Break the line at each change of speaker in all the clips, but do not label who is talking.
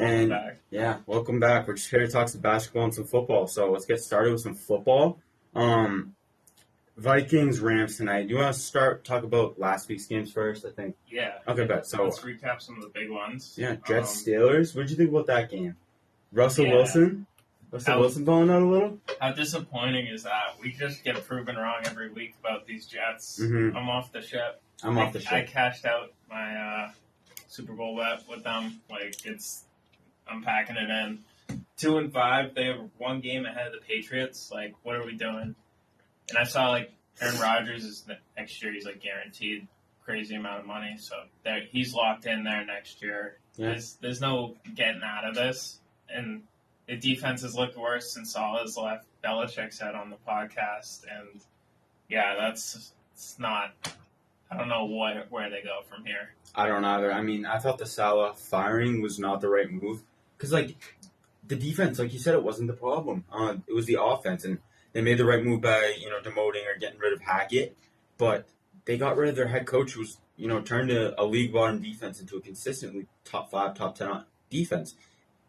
Welcome back.
Yeah, welcome back. We're just here to talk some basketball and some football. So let's get started with some football. Um, Vikings Rams tonight. Do you want to talk about last week's games first? I think.
Yeah.
Okay, bet. So
let's recap some of the big ones.
Yeah, Jets Steelers. What did you think about that game? Russell Wilson balling out a little.
How disappointing is that? We just get proven wrong every week about these Jets.
Mm-hmm.
I'm off the ship.
I
cashed out my Super Bowl bet with them. I'm packing it in. 2-5. They have one game ahead of the Patriots. What are we doing? And I saw Aaron Rodgers is next year. He's guaranteed crazy amount of money. So he's locked in there next year. Yeah. There's no getting out of this. And the defense has looked worse since Saleh's left. Belichick said on the podcast, and it's not. I don't know where they go from here.
I don't either. I mean, I thought the Salah firing was not the right move because the defense, like you said, it wasn't the problem. It was the offense, and they made the right move by demoting or getting rid of Hackett, but they got rid of their head coach, who was turned a league bottom defense into a consistently top 5, top 10 defense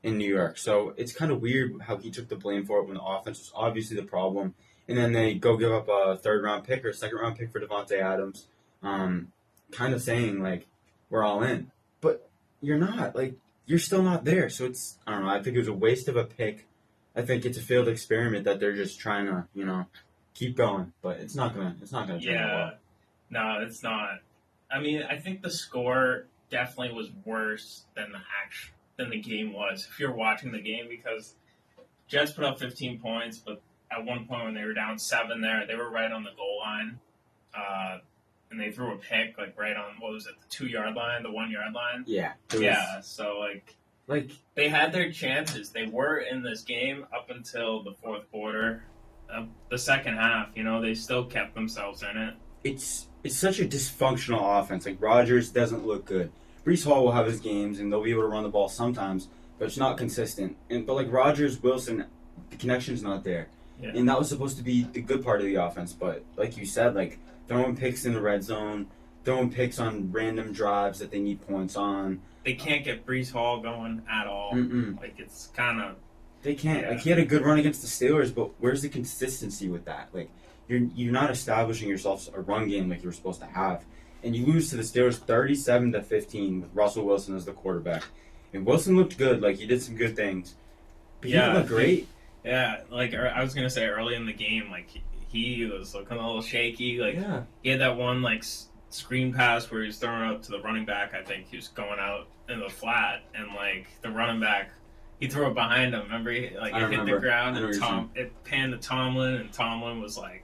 in New York. So it's kind of weird how he took the blame for it when the offense was obviously the problem. And then they go give up a 3rd-round pick or a 2nd-round pick for Devontae Adams, kind of saying, we're all in. But you're not. You're still not there. So it's, I don't know, I think it was a waste of a pick. I think it's a failed experiment that they're just trying to, keep going. But it's not going to turn out well.
No, it's not. I mean, I think the score definitely was worse than the game was, if you're watching the game, because Jets put up 15 points, but at one point when they were down 7 there, they were right on the goal line, and they threw a pick, right on, what was it, the 2-yard line, the 1-yard line?
Yeah.
So, they had their chances. They were in this game up until the 4th quarter. The second half, they still kept themselves in it.
It's such a dysfunctional offense. Rodgers doesn't look good. Breece Hall will have his games, and they'll be able to run the ball sometimes, but it's not consistent. But Rodgers, Wilson, the connection's not there.
Yeah.
And that was supposed to be the good part of the offense. But like you said, throwing picks in the red zone, throwing picks on random drives that they need points on.
They can't get Breece Hall going at all. It's kind of...
They can't. Yeah. He had a good run against the Steelers, but where's the consistency with that? You're not establishing yourself a run game like you were supposed to have. And you lose to the Steelers 37-15 with Russell Wilson as the quarterback. And Wilson looked good. He did some good things. But he didn't look great.
I was going to say early in the game, he was looking a little shaky. He had that one, screen pass where he was throwing out to the running back. I think he was going out in the flat. And, the running back, he threw it behind him. Remember? It hit the ground. And it panned to Tomlin, and Tomlin was like...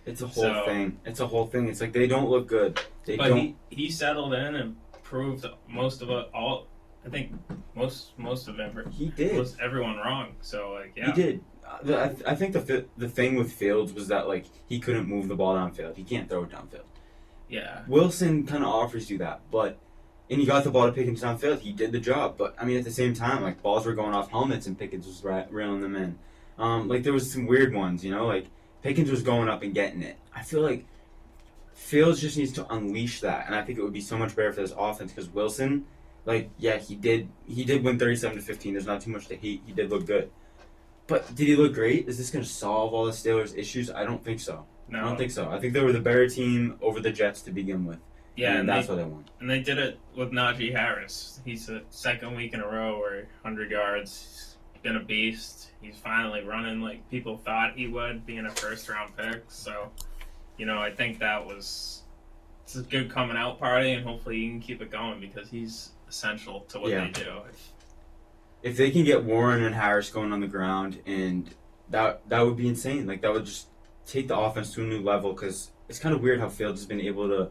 It's a whole thing. It's a whole thing. It's they don't look good.
He settled in and proved most of it all. I think most of everyone wrong. So
he did. I think the thing with Fields was that he couldn't move the ball downfield. He can't throw it downfield.
Yeah.
Wilson kind of offers you that, and he got the ball to Pickens downfield. He did the job, but I mean at the same time, balls were going off helmets and Pickens was reeling them in. There was some weird ones, Pickens was going up and getting it. I feel like Fields just needs to unleash that, and I think it would be so much better for this offense because Wilson, he did win 37-15. There's not too much to hate. He did look good, but did he look great? Is this going to solve all the Steelers' issues? I don't think so.
No,
I don't think so. I think they were the better team over the Jets to begin with.
Yeah,
and that's what they won.
And they did it with Najee Harris. He's the 2nd week in a row where 100 yards. Been a beast. He's finally running like people thought he would, being a 1st-round pick. So, I think it's a good coming out party, and hopefully he can keep it going because he's essential to what they do.
If they can get Warren and Harris going on the ground, and that would be insane. That would just take the offense to a new level because it's kind of weird how Fields has been able to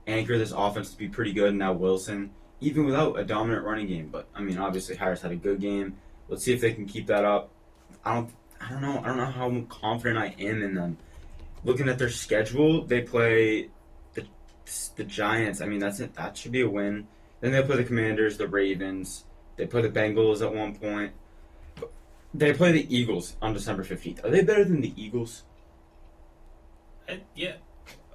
anchor this offense to be pretty good, and now Wilson, even without a dominant running game. But, I mean, obviously Harris had a good game. Let's see if they can keep that up. I don't know how confident I am in them. Looking at their schedule, they play the Giants. I mean, that's it. That should be a win. Then they play the Commanders, the Ravens. They play the Bengals at one point. They play the Eagles on December 15th. Are they better than the Eagles?
Yeah.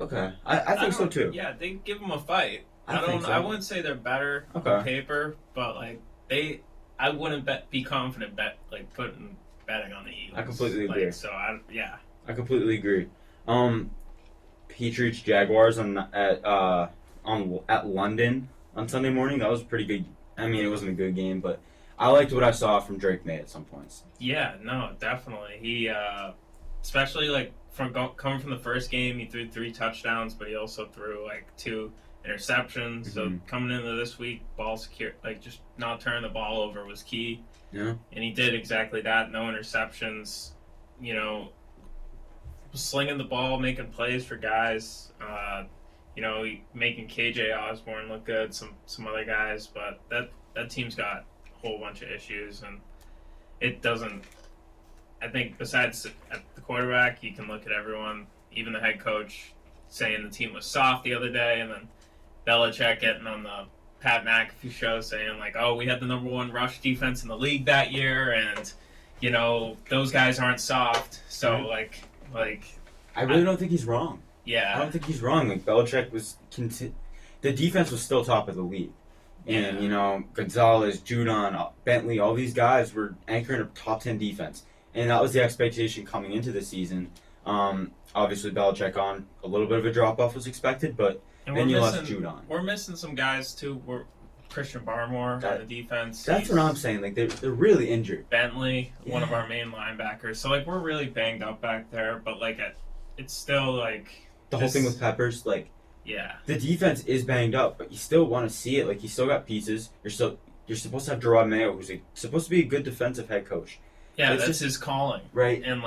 Okay. I think so too.
Yeah, they give them a fight.
I think so.
I wouldn't say they're better on paper, but I wouldn't be confident betting on the Eagles.
I completely agree. I completely agree. Patriots Jaguars at London on Sunday morning. That was pretty good. I mean, it wasn't a good game, but I liked what I saw from Drake May at some points.
Yeah, no, definitely. He, especially coming from the first game, he threw 3 touchdowns, but he also threw 2 interceptions. Mm-hmm. So coming into this week, ball secure, just not turning the ball over was key.
Yeah,
and he did exactly that. No interceptions. Slinging the ball, making plays for guys. Making KJ Osborne look good. Some other guys, but that team's got a whole bunch of issues, and it doesn't. I think besides at the quarterback, you can look at everyone, even the head coach, saying the team was soft the other day, and then Belichick getting on the Pat McAfee show saying we had the number 1 rush defense in the league that year, and those guys aren't soft. So
I really don't think he's wrong.
Yeah,
I don't think he's wrong. Belichick was the defense was still top of the league, and Gonzalez, Judon, Bentley, all these guys were anchoring a top 10 defense, and that was the expectation coming into the season. Obviously, Belichick on a little bit of a drop off was expected, but then you lost Judon.
We're missing some guys too. We're Christian Barmore on the defense.
That's what I'm saying. They're really injured.
Bentley, one of our main linebackers. So we're really banged up back there, but it's still
the whole thing with Peppers,
yeah.
The defense is banged up, but you still want to see it. You still got pieces. You're supposed to have Gerard Mayo, who's supposed to be a good defensive head coach.
Yeah, that's his calling,
right?
And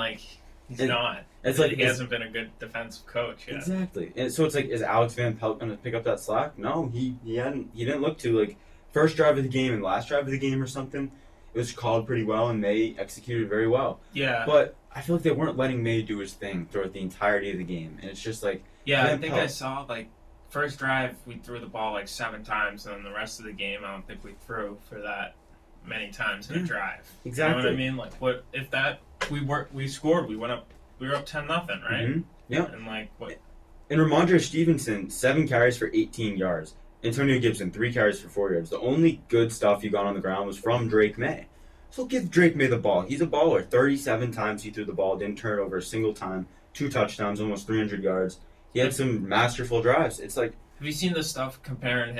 he's not.
It's
he hasn't been a good defensive coach yet.
Exactly. And so it's is Alex Van Pelt going to pick up that slack? No, he hadn't. He didn't look to first drive of the game and last drive of the game or something. It was called pretty well, and they executed very well.
Yeah.
But I feel they weren't letting May do his thing throughout the entirety of the game, and it's just
yeah, I think I saw first drive we threw the ball 7 times, and then the rest of the game I don't think we threw for that many times in a drive.
Exactly.
You know what I mean? What if that we scored? We were up 10-0, right?
Mm-hmm. Yeah.
And what?
And Ramondre Stevenson 7 carries for 18 yards. Antonio Gibson 3 carries for 4 yards. The only good stuff you got on the ground was from Drake May. So give Drake May the ball. He's a baller. 37 times he threw the ball, didn't turn it over a single time. 2 touchdowns, almost 300 yards. He had some masterful drives. It's
have you seen the stuff comparing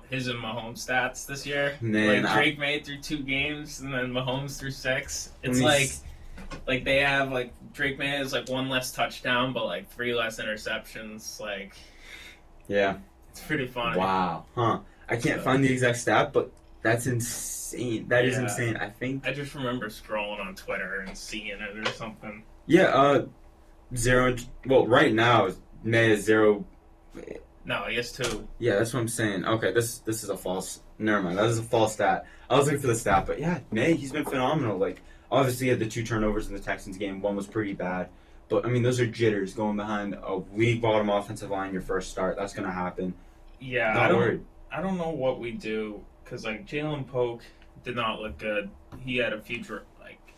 his and Mahomes stats this year?
Man,
Drake May through 2 games and then Mahomes through 6. It's they have Drake May has 1 less touchdown, but 3 less interceptions.
Yeah,
it's pretty funny.
Wow, huh? I can't find the exact stat, but that's insane. That is insane. I
just remember scrolling on Twitter and seeing it or something.
Yeah, 0. Well, right now May is 0.
No, he has 2.
Yeah, that's what I'm saying. Okay, this is a false. Never mind. That is a false stat. I was looking for the stat, but yeah, May, he's been phenomenal. Obviously, he had the 2 turnovers in the Texans game. 1 was pretty bad, but I mean, those are jitters going behind a league bottom offensive line. Your first start, that's gonna happen.
Yeah, I don't know what we do because Jalen Polk did not look good. He had a few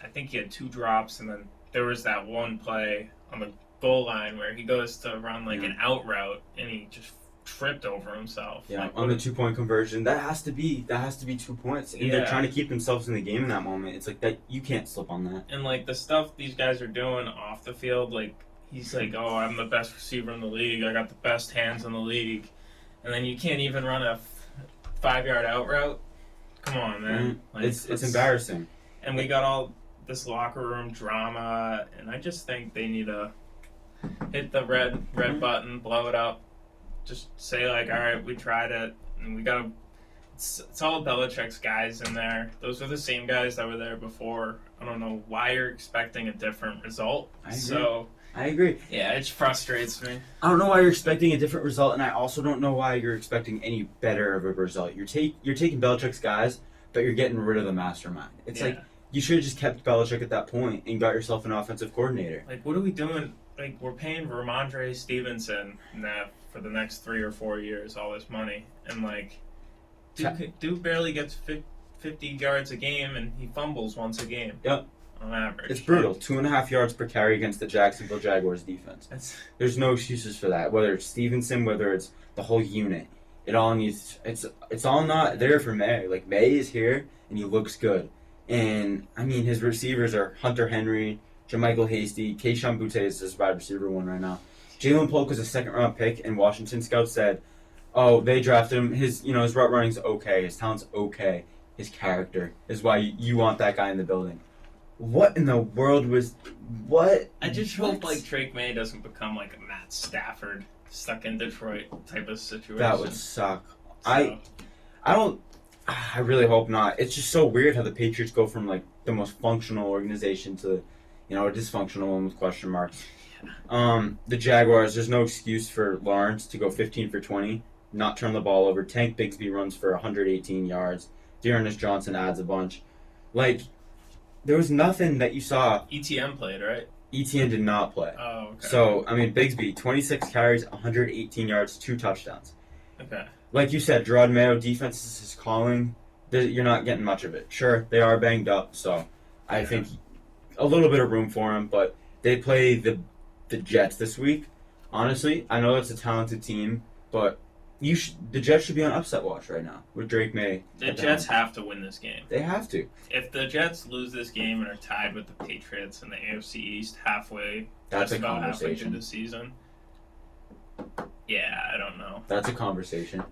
I think he had 2 drops, and then there was that one play on the goal line where he goes to run an out route and he just tripped over himself.
Yeah, on the 2-point conversion, that has to be 2 points. And they're trying to keep themselves in the game in that moment. It's that you can't slip on that.
And the stuff these guys are doing off the field, he's oh, I'm the best receiver in the league. I got the best hands in the league, and then you can't even run a 5-yard out route. Come on, man.
It's embarrassing.
And we got all this locker room drama, and I just think they need to hit the red button, blow it up. Just say all right, we tried it, and we got to. It's all Belichick's guys in there. Those are the same guys that were there before. I don't know why you're expecting a different result.
I agree.
Yeah, it frustrates me.
I don't know why you're expecting a different result, and I also don't know why you're expecting any better of a result. You're taking Belichick's guys, but you're getting rid of the mastermind. It's you should have just kept Belichick at that point and got yourself an offensive coordinator.
What are we doing? We're paying Ramondre Stevenson for the next 3 or 4 years all this money, and Dude barely gets 50 yards a game, and he fumbles once a game.
Yep.
On average.
It's brutal. 2.5 yards per carry against the Jacksonville Jaguars defense. There's no excuses for that. Whether it's Stevenson, whether it's the whole unit, it all needs. It's all not there for May. Like May is here and he looks good, and I mean his receivers are Hunter Henry, JaMychal Hasty, Keishon Butte is his wide receiver one right now. Jalen Polk was a second-round pick, and Washington scouts said, "Oh, they drafted him. His route running's okay. His talent's okay. His character is why you want that guy in the building." What in the world was what?
I just hope like Drake May doesn't become like a Matt Stafford stuck in Detroit type of situation.
That would suck.
So,
I really hope not. It's just so weird how the Patriots go from like the most functional organization to, a dysfunctional one with question marks. The Jaguars, there's no excuse for Lawrence to go 15 for 20, not turn the ball over. Tank Bigsby runs for 118 yards. Dearness Johnson adds a bunch. Like, there was nothing that you saw.
ETN played, right?
ETN did not play.
Oh, okay.
So, I mean, Bigsby, 26 carries, 118 yards, 2 touchdowns.
Okay.
Like you said, Gerard Mayo, defense is his calling. You're not getting much of it. Sure, they are banged up, so I think a little bit of room for him, but they play the Jets this week. Honestly, I know it's a talented team, but the Jets should be on upset watch right now with Drake May.
The Jets have to win this game.
They have to.
If the Jets lose this game and are tied with the Patriots in the AFC East halfway,
that's a
about halfway
conversation.
through the season. Yeah, I don't know.
That's a conversation.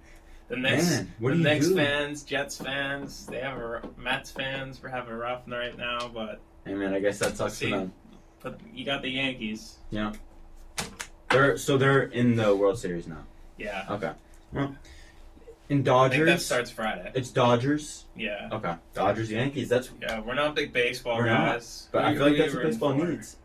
The Knicks,
Man, what
the
do you
Knicks
do?
fans, Jets fans, Mets fans, we're having a rough right now, but
Hey man, I guess that sucks for them.
But you got the Yankees.
Yeah. They're in the World Series now.
Yeah.
Okay. Well, in
I
Dodgers,
think that starts Friday.
it's Dodgers.
Yeah.
Okay. Dodgers, Yankees. That's
Yeah, we're not big baseball
We're not,
guys.
but
Who
I
you-
feel like
who you
that's what
rooting
baseball
for?
needs.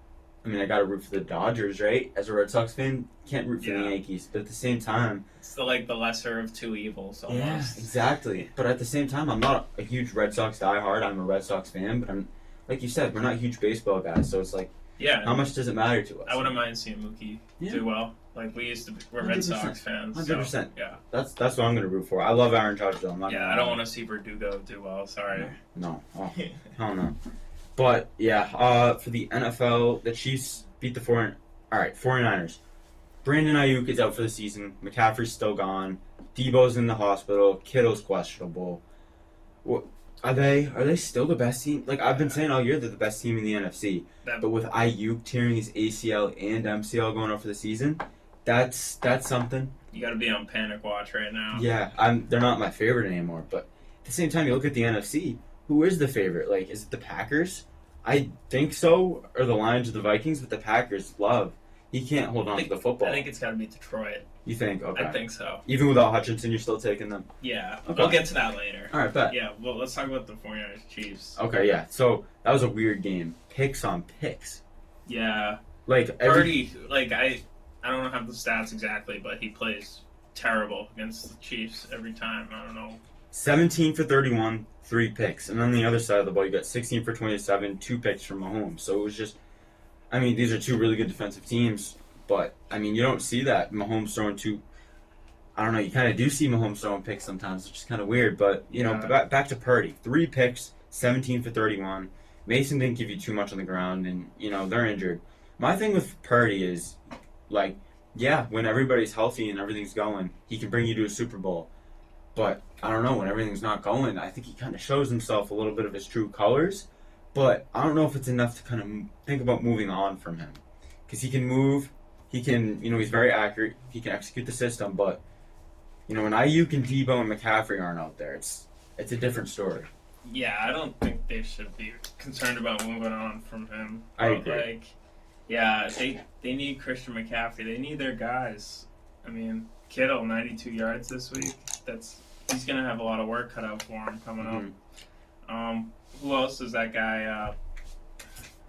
I mean, I got to root for the Dodgers, right? As a Red Sox fan, can't root for the
Yeah.
Yankees, but at the same time,
It's the lesser of two evils almost.
yeah, exactly. But at the same time, I'm not a huge Red Sox diehard. I'm a Red Sox fan, but I'm like you said, we're not huge baseball guys, so it's like,
Yeah.
how much does it matter to us?
I wouldn't mind seeing Mookie
Yeah.
do well. Like we used to, we're Red
100%.
Sox fans.
100%.
So, yeah.
That's what I'm gonna root for. I love Aaron Judge though. I'm not
Yeah,
gonna
I don't
lie.
want to see Verdugo do well. Sorry.
No. Oh, hell no. But yeah, for the NFL, the Chiefs beat the 49ers. Brandon Ayuk is out for the season. McCaffrey's still gone. Debo's in the hospital. Kittle's questionable. What are they still the best team? Like I've been saying all year, they're the best team in the NFC. But with Ayuk tearing his ACL and MCL going out for the season, that's something.
You got to be on panic watch right now.
Yeah, they're not my favorite anymore. But at the same time, you look at the NFC. Who is the favorite? Like, is it the Packers? I think so, or the Lions or the Vikings. But the Packers love. He can't hold on to the football.
I think it's got to be Detroit.
You think? Okay.
I think so.
Even without Hutchinson, you're still taking them.
Yeah.
Okay.
We'll get to that later.
All right, bet.
Yeah. Well, let's talk about the 49ers Chiefs.
Okay, yeah. So that was a weird game. Picks on picks.
Yeah.
Like
Purdy, I don't have the stats exactly, but he plays terrible against the Chiefs every time. I don't know.
17 for 31, 3 picks. And on the other side of the ball, you got 16 for 27, 2 picks from Mahomes. So it was just, I mean, these are two really good defensive teams. But, I mean, you don't see that. Mahomes throwing two, I don't know, you kind of do see Mahomes throwing picks sometimes, which is kind of weird. But, you know, back to Purdy. 3 picks, 17 for 31. Mason didn't give you too much on the ground, and, you know, they're injured. My thing with Purdy is, like, yeah, when everybody's healthy and everything's going, he can bring you to a Super Bowl. But I don't know, when everything's not going, I think he kind of shows himself a little bit of his true colors. But I don't know if it's enough to kind of think about moving on from him. Because he can move, he can, you know, he's very accurate, he can execute the system. But, you know, when Ayuk and Debo and McCaffrey aren't out there, it's a different story.
Yeah, I don't think they should be concerned about moving on from him.
I agree.
Like, yeah, they need Christian McCaffrey. They need their guys. I mean, Kittle, 92 yards this week. He's gonna have a lot of work cut out for him coming up. Who else is that guy?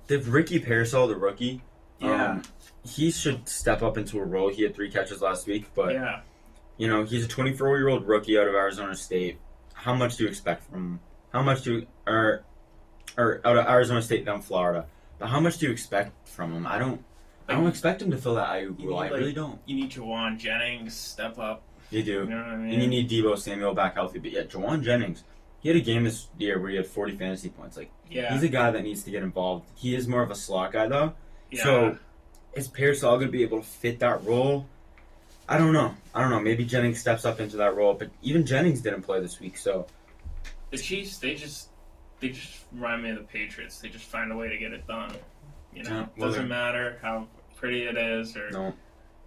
Did Ricky Pearsall, the rookie,
Yeah,
he should step up into a role. He had 3 catches last week, but
yeah.
you know, he's a 24-year-old rookie out of Arizona State. How much do you expect from him? How much or out of Arizona State down Florida? But how much do you expect from him? I don't expect him to fill that Ayuk role. I really don't.
You need Jawan Jennings step up.
You do.
You know what I mean?
And you need Debo Samuel back healthy. But yeah, Jawan Jennings, he had a game this year where he had 40 fantasy points. Like,
Yeah.
he's a guy that needs to get involved. He is more of a slot guy, though.
Yeah.
So, is Pearsall going to be able to fit that role? I don't know. Maybe Jennings steps up into that role, but even Jennings didn't play this week, so.
The Chiefs, they just remind me of the Patriots. They just find a way to get it done.
Yeah,
Doesn't matter how pretty it is or
No.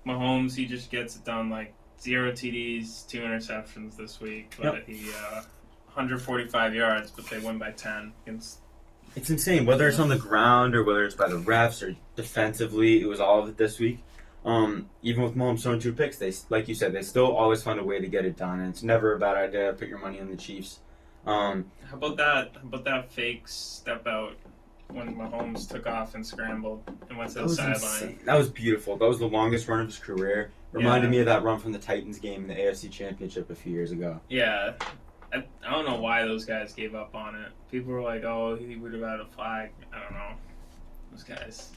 Mahomes, he just gets it done. Like 0 TDs, 2 interceptions this week, but he 145 yards, but they win by 10 against.
It's insane. Whether it's on the ground or whether it's by the refs or defensively, it was all of it this week. Even with Mahomes throwing 2 picks, they, like you said, they still always find a way to get it done, and it's never a bad idea to put your money on the Chiefs.
How about that fake step out when Mahomes took off and scrambled and went to the sideline?
That was beautiful. That was the longest run of his career. Reminded me of that run from the Titans game in the AFC Championship a few years ago.
Yeah. I don't know why those guys gave up on it. People were like, oh, he would have had a flag. I don't know. Those guys.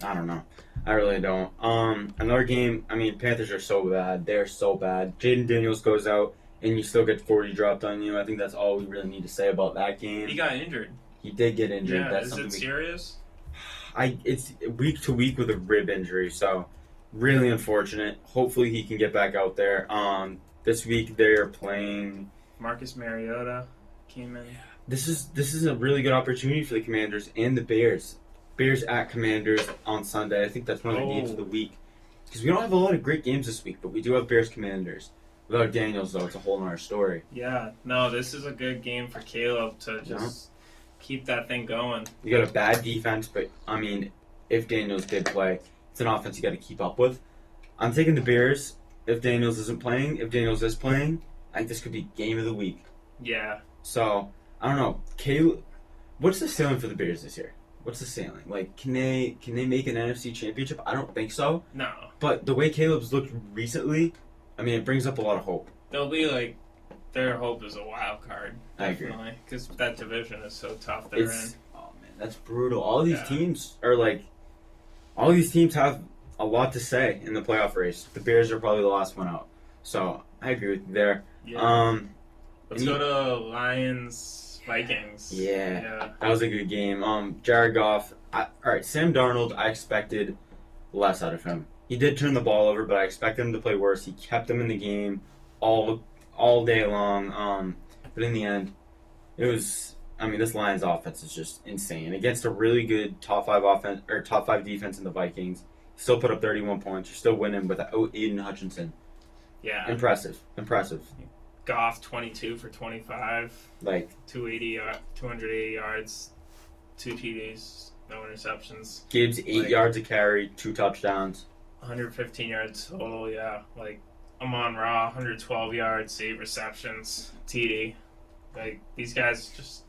I don't know. I really don't. Another game, Panthers are so bad. They're so bad. Jaden Daniels goes out, and you still get 40 dropped on you. I think that's all we really need to say about that game.
He got injured.
He did get injured.
Yeah,
that's
is it serious?
It's week to week with a rib injury, so really unfortunate. Hopefully he can get back out there. This week they're playing.
Marcus Mariota came in.
This is a really good opportunity for the Commanders and the Bears. Bears at Commanders on Sunday. I think that's one of the games of the week. Because we don't have a lot of great games this week, but we do have Bears Commanders. Without Daniels, though, it's a whole nother story.
Yeah. No, this is a good game for Caleb to just keep that thing going.
You got a bad defense, but, if Daniels did play, it's an offense you got to keep up with. I'm taking the Bears if Daniels isn't playing. If Daniels is playing, I think this could be game of the week.
Yeah.
So, I don't know. Caleb, what's the ceiling for the Bears this year? What's the ceiling? Like, can they make an NFC Championship? I don't think so.
No.
But the way Caleb's looked recently, it brings up a lot of hope.
They'll be like, their hope is a wild card.
Definitely.
I agree. Because that division is so tough they're in.
Oh, man, that's brutal. All these teams have a lot to say in the playoff race. The Bears are probably the last one out. So, I agree with you there.
Yeah. Let's go to Lions-Vikings.
Yeah. That was a good game. Jared Goff. Alright, Sam Darnold, I expected less out of him. He did turn the ball over, but I expected him to play worse. He kept them in the game all day long. But in the end, it was. This Lions offense is just insane against a really good top 5 offense or top 5 defense in the Vikings. Still put up 31 points. You're still winning without Aiden Hutchinson.
Yeah.
Impressive.
Goff 22 for 25. 280 yards, 2 TDs, no interceptions.
Gibbs 8 yards a carry, 2 touchdowns.
115 yards total, yeah. Amon-Ra, 112 yards, 8 receptions, TD. These guys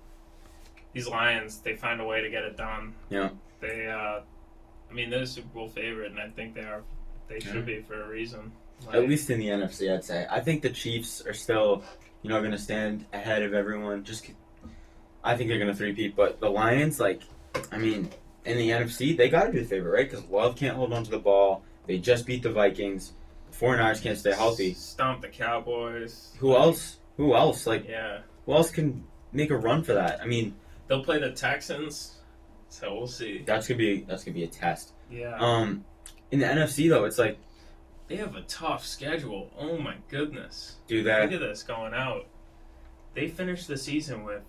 these Lions, they find a way to get it done.
Yeah.
They're a Super Bowl favorite, and I think they should be for a reason.
At least in the NFC, I'd say. I think the Chiefs are still, going to stand ahead of everyone. I think they're going to three-peat, but the Lions, in the NFC, they got to be the favorite, right? Because Love can't hold on to the ball. They just beat the Vikings. The 49ers can't stay healthy.
Stomp the Cowboys.
Who else? Who else can make a run for that?
They'll play the Texans, so we'll see.
That's gonna be a test.
Yeah.
In the NFC though, it's like
they have a tough schedule. Oh my goodness.
Look at
this going out. They finish the season with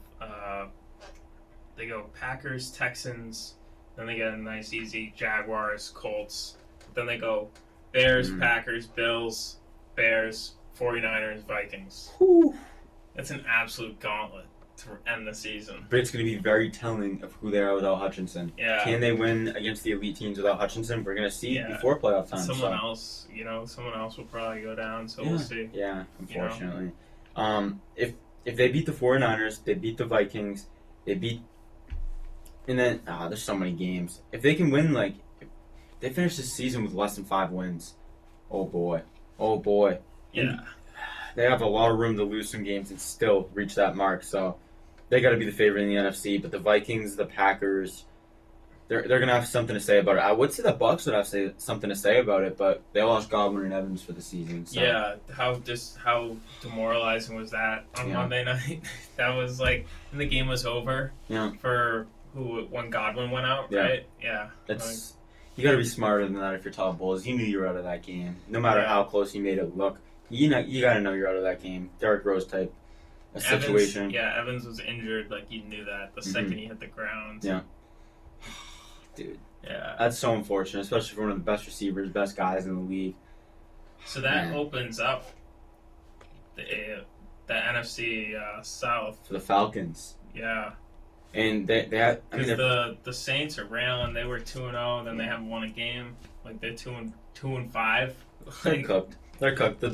they go Packers, Texans, then they get a nice easy Jaguars, Colts. Then they go Bears, Packers, Bills, Bears, 49ers, Vikings.
Whew.
That's an absolute gauntlet to end the season.
But it's going to be very telling of who they are without Hutchinson.
Yeah.
Can they win against the elite teams without Hutchinson? We're going to see before playoff time.
Someone else will probably go down, so we'll see.
Yeah, unfortunately. If they beat the 49ers, they beat the Vikings, and then, there's so many games. If they can win, if they finish the season with less than 5 wins, oh boy.
Yeah.
And they have a lot of room to lose some games and still reach that mark, so they got to be the favorite in the NFC. But the Vikings, the Packers, they're going to have something to say about it. I would say the Bucs would have something to say about it, but they lost Godwin and Evans for the season. So.
Yeah, how demoralizing was that on Monday night? That was and the game was over.
Yeah.
For when Godwin went out, right? Yeah.
You got to be smarter than that if you're Todd Bowles. You knew you were out of that game. No matter how close you made it look, you got to know you're out of that game. Derrick Rose type situation.
Evans was injured. Like, you knew that the second he hit the ground.
Yeah. Dude.
Yeah.
That's so unfortunate, especially for one of the best receivers, best guys in the league.
So that opens up the NFC South.
For the Falcons.
Yeah.
And they have...
Because the Saints are railing. They were 2-0, then they haven't won a game. Like, they're 2-5.
They're cooked. They're cooked. They're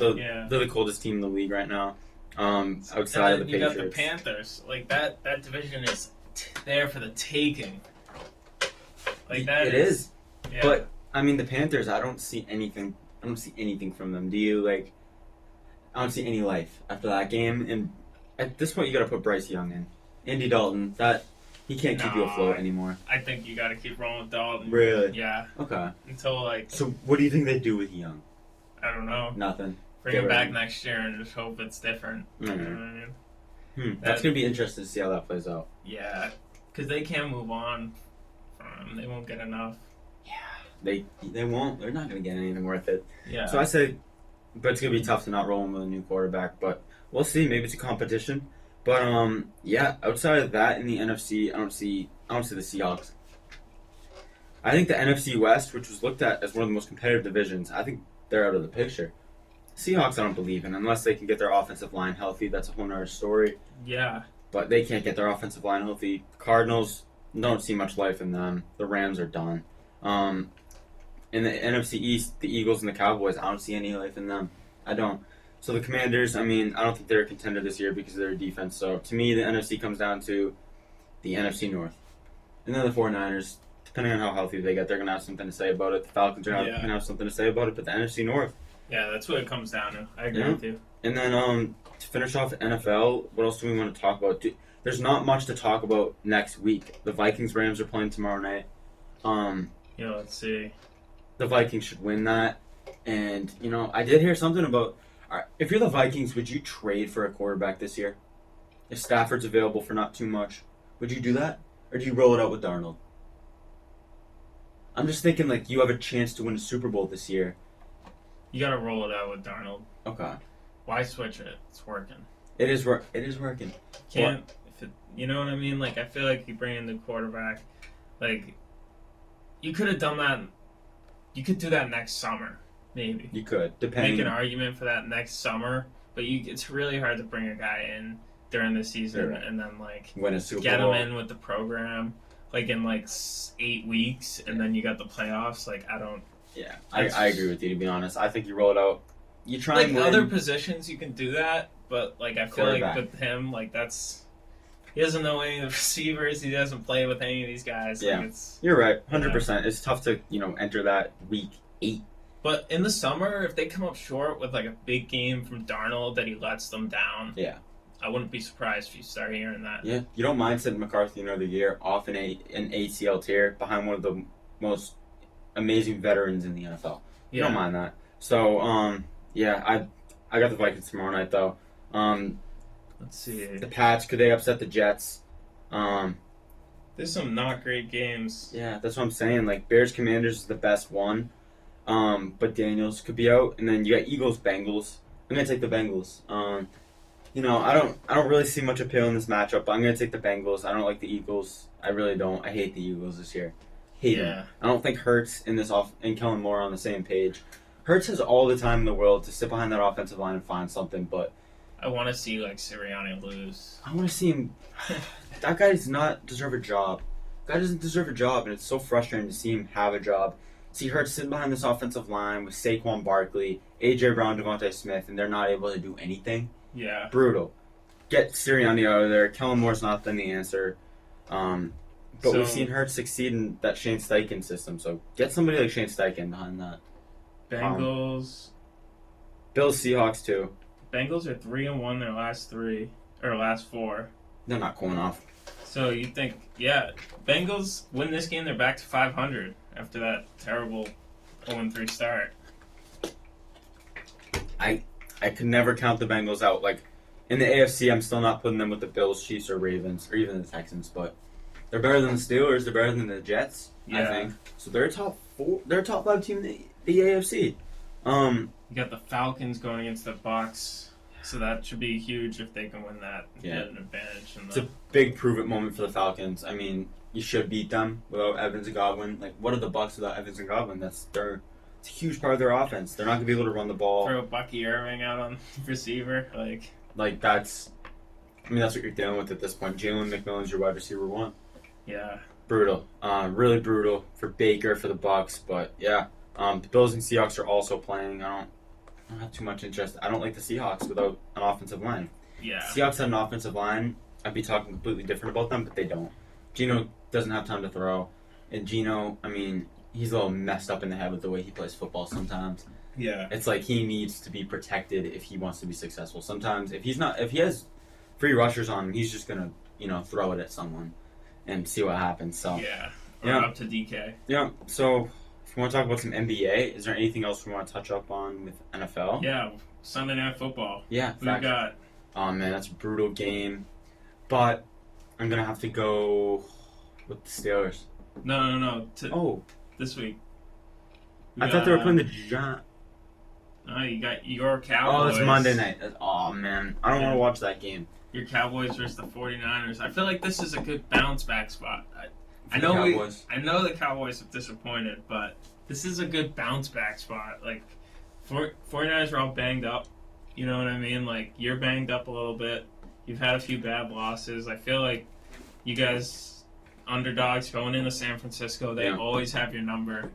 the coldest team in the league right now. Outside of the Patriots.
You got the Panthers. Like, that division is there for the taking. Like, that
it is.
Yeah.
But, I mean, the Panthers, I don't see anything from them. Do you? Like, I don't see any life after that game. And at this point, you got to put Bryce Young in. Andy Dalton, he can't keep you afloat anymore.
I think you got to keep rolling with Dalton.
Really?
Yeah.
Okay.
Until, like...
So, what do you think they do with Young?
I don't know.
Nothing.
Bring him back next year and just hope it's different.
Mm-hmm.
You know what I mean?
That's going to be interesting to see how that plays out.
Yeah. Because they can't move on from him. They won't get enough.
Yeah. They won't. They're not going to get anything worth it.
Yeah.
So I say, but it's going to be tough to not roll him with a new quarterback. But we'll see. Maybe it's a competition. But outside of that in the NFC, I don't see the Seahawks. I think the NFC West, which was looked at as one of the most competitive divisions, I think they're out of the picture. Seahawks, I don't believe in unless they can get their offensive line healthy. That's a whole nother story.
Yeah.
But they can't get their offensive line healthy. Cardinals, don't see much life in them. The Rams are done. In the NFC East, the Eagles and the Cowboys, I don't see any life in them. I don't. So the Commanders, I mean, I don't think they're a contender this year because of their defense. So to me, the NFC comes down to the NFC North. And then the 49ers, depending on how healthy they get, they're going to have something to say about it. The Falcons are going to have something to say about it. But the NFC North.
Yeah, that's what it comes down to. I agree with you.
And then to finish off NFL, what else do we want to talk about? There's not much to talk about next week. The Vikings-Rams are playing tomorrow night.
Let's see.
The Vikings should win that. And, I did hear something about... If you're the Vikings, would you trade for a quarterback this year? If Stafford's available for not too much, would you do that? Or do you roll it out with Darnold? I'm just thinking, you have a chance to win a Super Bowl this year.
You gotta roll it out with Darnold.
Okay.
Why switch it? It's working.
It is working.
You know what I mean? I feel like you bring in the quarterback, you could have done that. You could do that next summer, maybe.
You could, depending.
Make an argument for that next summer, but it's really hard to bring a guy in during the season and then
win a Super
get
Bowl.
him in with the program, in 8 weeks, and then you got the playoffs. I don't.
Yeah, I agree with you. To be honest, I think you roll it out. You try and win.
Other positions, you can do that, but I feel like with him, that's he doesn't know any of the receivers. He doesn't play with any of these guys.
Yeah, you're right, 100%. It's tough to enter that week 8.
But in the summer, if they come up short with a big game from Darnold that he lets them down, I wouldn't be surprised if you start hearing that.
Yeah, you don't mind sitting McCarthy another year off an ACL tear behind one of the most amazing veterans in the NFL. You don't mind that. So, I got the Vikings tomorrow night, though.
Let's see.
The Pats, could they upset the Jets?
There's some not great games.
Yeah, that's what I'm saying. Bears-Commanders is the best one. But Daniels could be out. And then you got Eagles-Bengals. I'm going to take the Bengals. I don't really see much appeal in this matchup, but I'm going to take the Bengals. I don't like the Eagles. I really don't. I hate the Eagles this year. Hate them. I don't think Hurts and Kellen Moore are on the same page. Hurts has all the time in the world to sit behind that offensive line and find something, but
I want to see Sirianni lose.
I want to see him. That guy does not deserve a job. Guy doesn't deserve a job, and it's so frustrating to see him have a job. See Hurts sitting behind this offensive line with Saquon Barkley, A.J. Brown, Devontae Smith, and they're not able to do anything.
Yeah.
Brutal. Get Sirianni out of there. Kellen Moore's not been the answer. But we've seen Hurts succeed in that Shane Steichen system, so get somebody like Shane Steichen behind that.
Bengals.
Bills, Seahawks, too.
Bengals are 3-1 their last 4.
They're not going off.
So you think, Bengals win this game, they're back to 500 after that terrible 0-3 start.
I could never count the Bengals out. In the AFC, I'm still not putting them with the Bills, Chiefs, or Ravens, or even the Texans, but They're better than the Steelers. They're better than the Jets. I
Yeah.
think so. They're a top 4. They're a top 5 team in the AFC.
You got the Falcons going against the Bucks, so that should be huge if they can win that.
Yeah.
Get an advantage.
It's a big prove-it moment for the Falcons. I mean, you should beat them without Evans and Godwin. Like, what are the Bucks without Evans and Godwin? It's a huge part of their offense. They're not gonna be able to run the ball.
Throw Bucky Irving out on receiver,
that's what you're dealing with at this point. Jalen McMillan's your wide receiver 1.
yeah.
Brutal. Really brutal for Baker, for the Bucks. But yeah, the Bills and Seahawks are also playing. I don't have too much interest. I don't like the Seahawks without an offensive line.
Yeah.
Seahawks had an offensive line. I'd be talking completely different about them, but they don't. Geno doesn't have time to throw, and Geno, I mean, he's a little messed up in the head with the way he plays football sometimes.
Yeah.
It's like he needs to be protected if he wants to be successful. Sometimes if he has free rushers on him, he's just gonna, throw it at someone and see what happens. So
Yeah. Or
Yeah.
up to DK.
yeah. So if you want to talk about some NBA, is there anything else we want to touch up on with NFL?
Yeah. Sunday Night Football.
Yeah.
Who we got?
Oh man, that's a brutal game. But I'm gonna have to go with the Steelers.
No.
Oh,
This week.
I thought they were playing the Giants.
No, you got your Cowboys.
Oh, it's Monday night. Oh man, I don't want to watch that game.
Your Cowboys versus the 49ers. I feel like this is a good bounce back spot. I
For the
know
Cowboys.
I know the Cowboys have disappointed, but this is a good bounce back spot. 49ers are all banged up. You know what I mean? Like, you're banged up a little bit. You've had a few bad losses. I feel like you guys, underdogs going into San Francisco, they always have your number.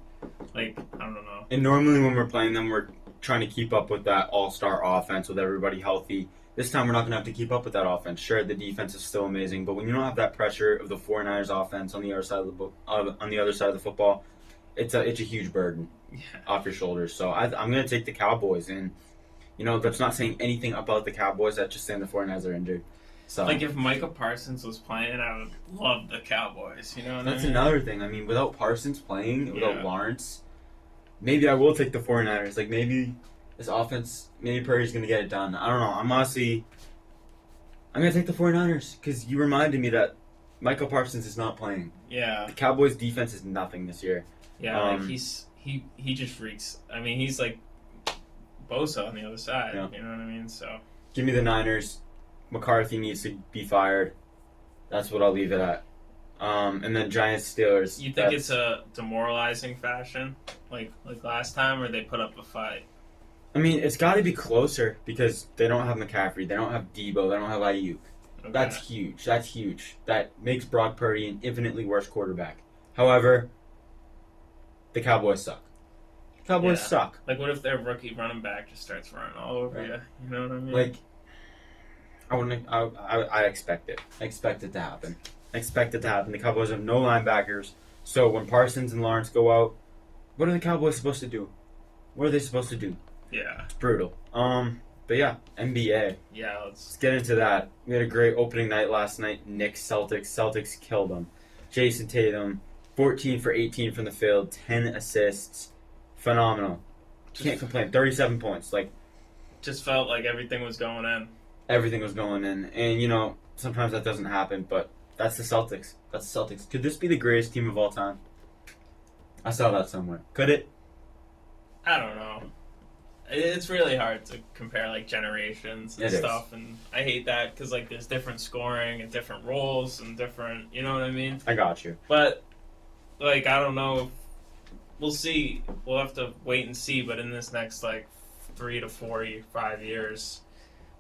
I don't know.
And normally when we're playing them, we're trying to keep up with that all-star offense with everybody healthy. This time we're not going to have to keep up with that offense. Sure, the defense is still amazing, but when you don't have that pressure of the 49ers offense on the other side of the football, it's a huge burden off your shoulders. So I'm going to take the Cowboys, and that's not saying anything about the Cowboys. That's just saying the 49ers are injured. So
if Micah Parsons was playing, I would love the Cowboys. You know what
that's
I mean?
another thing. I mean, without Parsons playing, without Lawrence, maybe I will take the 49ers. Maybe this offense, maybe Purdy's going to get it done. I don't know. I'm going to take the 49ers because you reminded me that Michael Parsons is not playing.
Yeah.
The Cowboys' defense is nothing this year.
Yeah, he just freaks. I mean, he's like Bosa on the other side.
Yeah.
You know what I mean? So
Give me the Niners. McCarthy needs to be fired. That's what I'll leave it at. And then Giants Steelers.
you think it's a demoralizing fashion, like last time, or they put up a fight?
I mean, it's got to be closer because they don't have McCaffrey. They don't have Debo. They don't have Ayuk.
Okay.
That's huge. That makes Brock Purdy an infinitely worse quarterback. However, the Cowboys suck. Cowboys suck.
What if their rookie running back just starts running all over you? You know what I mean?
I expect it. I expect it to happen. The Cowboys have no linebackers. So when Parsons and Lawrence go out, what are the Cowboys supposed to do? What are they supposed to do?
Yeah.
It's brutal. But yeah, NBA.
Yeah,
Let's get into that. We had a great opening night last night. Knicks, Celtics. Celtics killed them. Jason Tatum, 14 for 18 from the field, 10 assists. Phenomenal. Can't complain. 37 points.
just felt like everything was going in.
Everything was going in. And, sometimes that doesn't happen, but that's the Celtics. Could this be the greatest team of all time? I saw that somewhere. Could it?
I don't know. It's really hard to compare generations and stuff, and I hate that because there's different scoring and different roles and different, you know what I mean?
I got you.
But I don't know. We'll see. We'll have to wait and see. But in this next 3 to 5 years,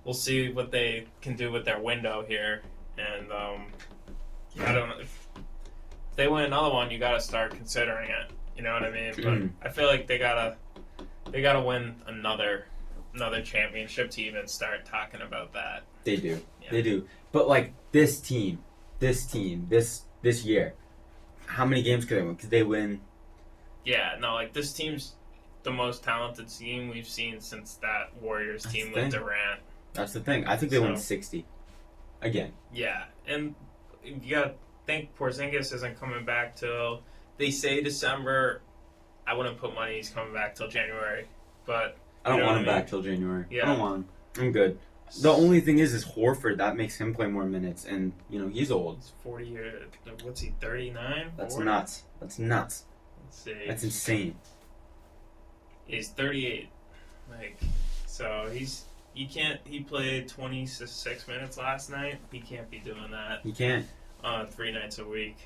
we'll see what they can do with their window here. And I don't know if they win another one. You got to start considering it. You know what I mean? But I feel like they gotta win another championship to even start talking about that.
They do.
Yeah.
They do. But this team, this year, how many games could they win? Could they win?
Yeah, no, this team's the most talented team we've seen since that Warriors team with Durant.
That's the thing. I think they win 60. Again.
Yeah, and you gotta think Porzingis isn't coming back till, they say December. I wouldn't put money he's coming back till January, but
I don't want him back till January.
Yeah.
I don't want him. I'm good. The only thing is Horford. That makes him play more minutes, and he's old.
He's 40 years. What's he? 39.
That's
40?
nuts. That's nuts.
Let's see.
That's insane.
He's 38. So he played 26 minutes last night. He can't be doing that.
He can't.
3 nights a week.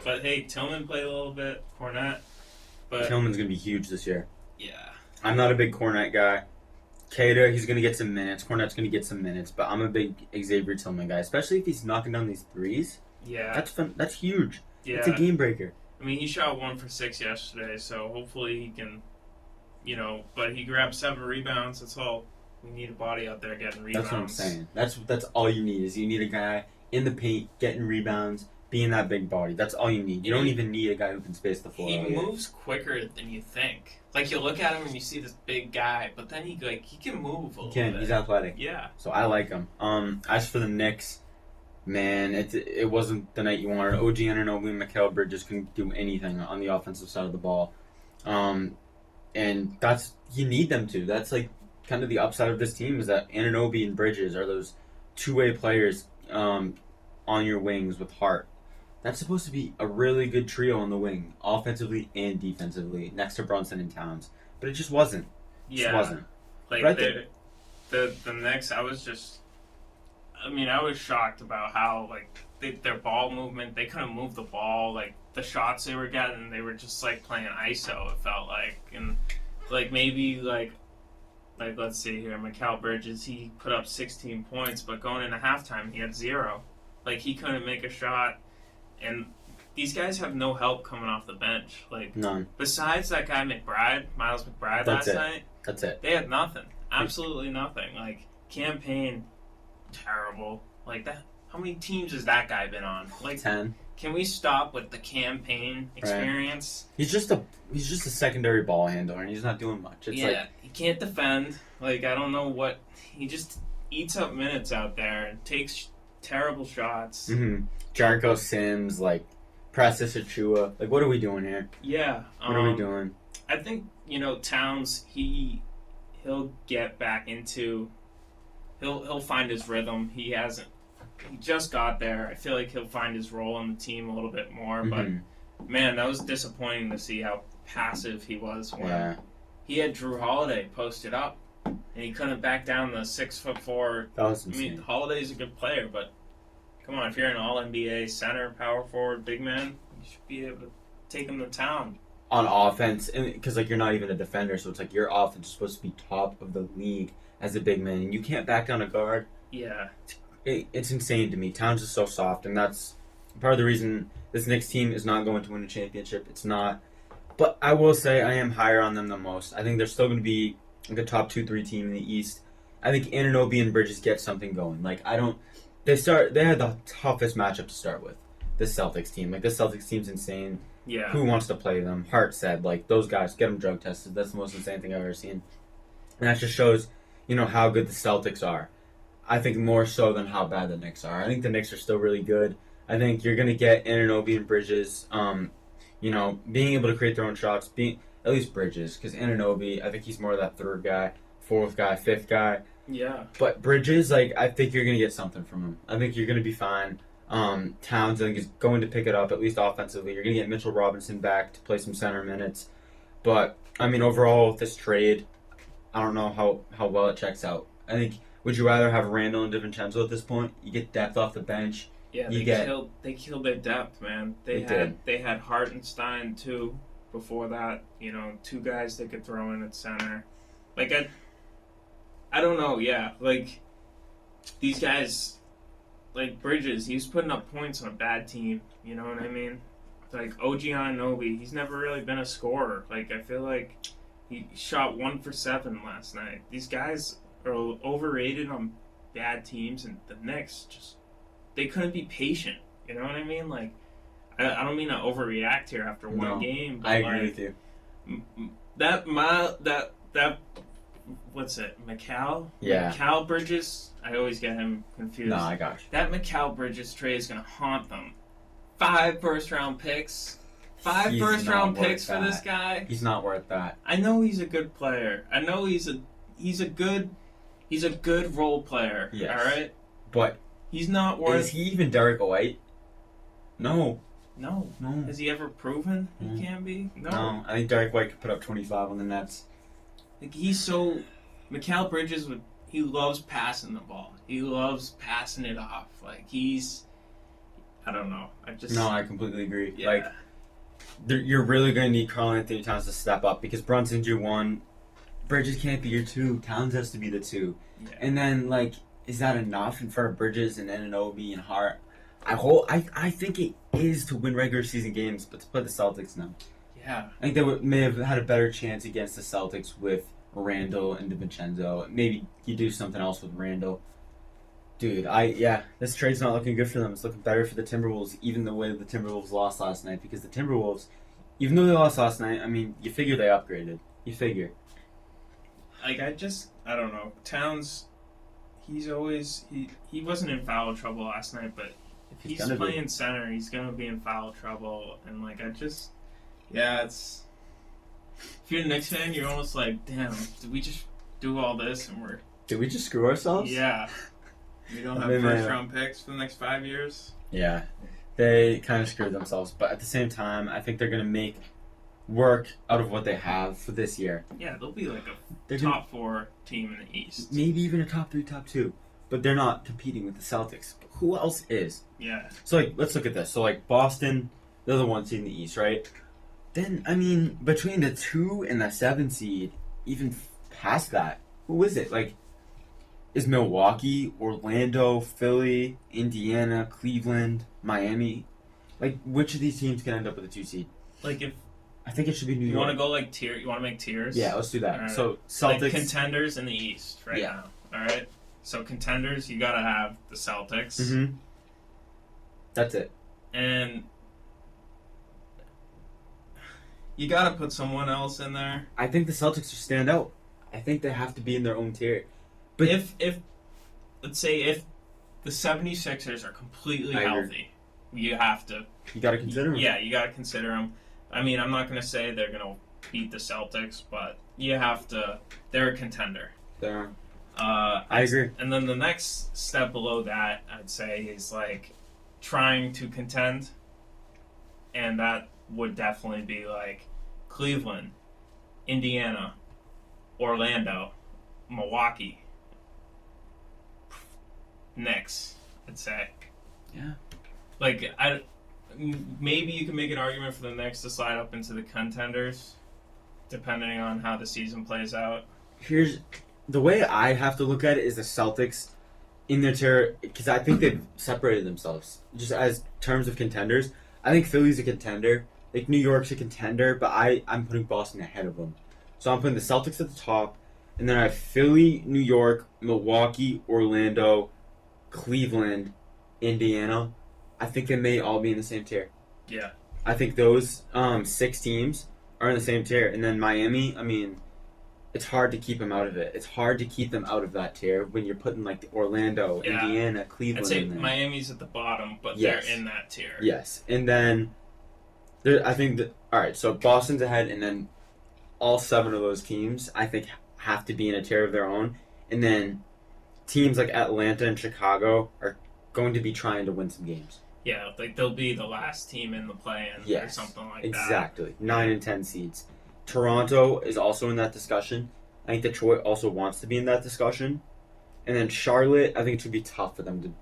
But hey, Tillman played a little bit. Cornette. But
Tillman's gonna be huge this year.
yeah.
I'm not a big Cornette guy. Cater, he's gonna get some minutes. Cornette's gonna get some minutes, but I'm a big Xavier Tillman guy, especially if he's knocking down these threes.
Yeah.
That's fun. That's huge.
Yeah.
It's a game breaker.
I mean, he shot 1 for 6 yesterday, so hopefully he can, but he grabbed 7 rebounds. That's all. We need a body out there getting rebounds.
That's what I'm saying. That's all you need is you need a guy in the paint getting rebounds, being that big body. That's all you need. You don't even need a guy who can space the floor.
He moves quicker than you think. Like, you look at him and you see this big guy, but then he can move a little bit.
He's athletic.
Yeah.
So I like him. As for the Knicks, man, it wasn't the night you wanted. OG Anunoby and Mikal Bridges couldn't do anything on the offensive side of the ball. And you need them to. That's like kind of the upside of this team is that Anunoby and Bridges are those two-way players on your wings with heart. That's supposed to be a really good trio on the wing, offensively and defensively, next to Brunson and Towns. But it just wasn't.
Yeah.
Just wasn't.
Like, the Knicks, I was shocked about how, their ball movement, they couldn't move the ball. Like, the shots they were getting, they were just, playing ISO, it felt like. And, maybe, let's see here, Mikal Bridges, he put up 16 points, but going into halftime, he had 0. He couldn't make a shot. And these guys have no help coming off the bench.
None.
Besides that guy Miles McBride last night.
That's it.
They had nothing. Absolutely nothing. Campaign, terrible. That. How many teams has that guy been on?
10.
Can we stop with the campaign experience?
Right. He's just a secondary ball handler, and he's not doing much.
He can't defend. I don't know what. He just eats up minutes out there and takes terrible shots.
Mm-hmm. Jericho Sims, Precious Achua. What are we doing here?
Yeah.
What are we doing?
I think, Towns, he'll get back into... He'll find his rhythm. He just got there. I feel like he'll find his role on the team a little bit more.
Mm-hmm.
But, man, that was disappointing to see how passive he was when he had Drew Holiday posted up. And he couldn't back down the 6'4".
That was insane.
Holiday's a good player, but... Come on, if you're an all-NBA center, power forward, big man, you should be able to take him to town.
On offense, because you're not even a defender, so it's your offense is supposed to be top of the league as a big man, and you can't back down a guard.
Yeah.
It's insane to me. Towns is so soft, and that's part of the reason this Knicks team is not going to win a championship. It's not. But I will say I am higher on them than most. I think they're still going to be a top 2-3 team in the East. I think Anunoby and Bridges get something going. They had the toughest matchup to start with. This Celtics team. This Celtics team's insane.
Yeah.
Who wants to play them? Hart said, those guys, get them drug tested. That's the most insane thing I've ever seen. And that just shows, how good the Celtics are. I think more so than how bad the Knicks are. I think the Knicks are still really good. I think you're going to get Anunoby and Bridges, being able to create their own shots, at least Bridges, because Anunoby, I think he's more of that third guy, fourth guy, fifth guy.
Yeah.
But Bridges, I think you're going to get something from him. I think you're going to be fine. Towns, I think, is going to pick it up, at least offensively. You're going to get Mitchell Robinson back to play some center minutes. But, overall, with this trade, I don't know how well it checks out. I think, would you rather have Randall and DiVincenzo at this point? You get depth off the bench.
Yeah, they killed their depth, man. They had Hartenstein, too, before that. 2 guys they could throw in at center. I don't know, yeah. These guys, Bridges, he was putting up points on a bad team. You know what I mean? OG Anunoby, he's never really been a scorer. I feel like he shot 1 for 7 last night. These guys are overrated on bad teams, and the Knicks they couldn't be patient. You know what I mean? I don't mean to overreact here after one game. But
I agree with you.
That what's it, Mikal?
Yeah.
Mikal Bridges? I always get him confused.
No, I got you.
That Mikal Bridges trade is going to haunt them. 5 first-round picks. 5 first-round picks for this guy.
He's not worth that.
I know he's a good player. I know he's a good He's a good role player.
Yes.
All right.
But
He's not worth.
is he even Derek White? No.
No.
No.
Has he ever proven he can be?
No. I think Derek White could put up 25 on the Nets.
Like he's so. Mikal Bridges he loves passing the ball. He loves passing it off. Like he's. I don't know.
No, I completely agree.
Yeah.
Like, you're really going to need Karl Anthony Towns to step up because Brunson's your 1. Bridges can't be your 2. Towns has to be the 2.
Yeah.
And then, like, is that enough in front of Bridges and Anunoby and Hart? I think it is to win regular season games, but to play the Celtics now.
Yeah.
I think they may have had a better chance against the Celtics with Randall and DiVincenzo. Maybe you do something else with Randall. Dude, this trade's not looking good for them. It's looking better for the Timberwolves, even the way the Timberwolves lost last night. Because the Timberwolves, even though they lost last night, I mean, you figure they upgraded. You figure.
Like, I don't know. Towns, he's always, he wasn't in foul trouble last night, but if he's playing center, he's going to be in foul trouble. And, like, it's, if you're a Knicks fan, you're almost like, damn, did we just do all this and
Did we just screw ourselves?
Yeah. We don't have first-round picks for the next 5 years.
Yeah. They kind of screwed themselves. But at the same time, I think they're going to make work out of what they have for this year.
Yeah, they'll be like a top 4 team in the East.
Maybe even a top 3, top 2. But they're not competing with the Celtics. But who else is?
Yeah.
So, like, let's look at this. So, like, Boston, they're the 1 seed in the East, right? Then, I mean, between the 2 and the 7 seed, even past that, who is it? Like, is Milwaukee, Orlando, Philly, Indiana, Cleveland, Miami? Like, which of these teams can end up with a 2 seed?
Like, if
I think it should be New York.
You want to go like tier? You want to make tiers?
Yeah, let's do that.
Right.
So Celtics,
like contenders in the East right now. All right. So contenders, you gotta have the Celtics.
Mm-hmm. That's it.
And you gotta put someone else in there.
I think the Celtics stand out. I think they have to be in their own tier. But
if let's say if the 76ers are completely healthy, you have to.
You gotta consider them.
Yeah, you gotta consider them. I mean, I'm not gonna say they're gonna beat the Celtics, but you have to. They're a contender.
They're. I agree.
And then the next step below that, I'd say, is like trying to contend, and that would definitely be like Cleveland, Indiana, Orlando, Milwaukee, Knicks, I'd say.
Yeah.
Like, maybe you can make an argument for the Knicks to slide up into the contenders, depending on how the season plays out.
Here's the way I have to look at it: is the Celtics in their tier, because I think they've separated themselves just as terms of contenders. I think Philly's a contender. Like, New York's a contender, but I'm putting Boston ahead of them. So I'm putting the Celtics at the top, and then I have Philly, New York, Milwaukee, Orlando, Cleveland, Indiana. I think they may all be in the same tier.
Yeah.
I think those 6 teams are in the same tier. And then Miami, I mean, it's hard to keep them out of it. It's hard to keep them out of that tier when you're putting, like, the Orlando, Indiana, Cleveland
I'd say
in there.
Miami's at the bottom, but
Yes.
they're in that tier.
Yes. And then, I think that, all right, so Boston's ahead, and then all 7 of those teams, I think, have to be in a tier of their own. And then teams like Atlanta and Chicago are going to be trying to win some games.
Yeah, like they'll be the last team in the play-in or something like that.
Exactly. 9 and 10 seeds. Toronto is also in that discussion. I think Detroit also wants to be in that discussion. And then Charlotte, I think it would be tough for them to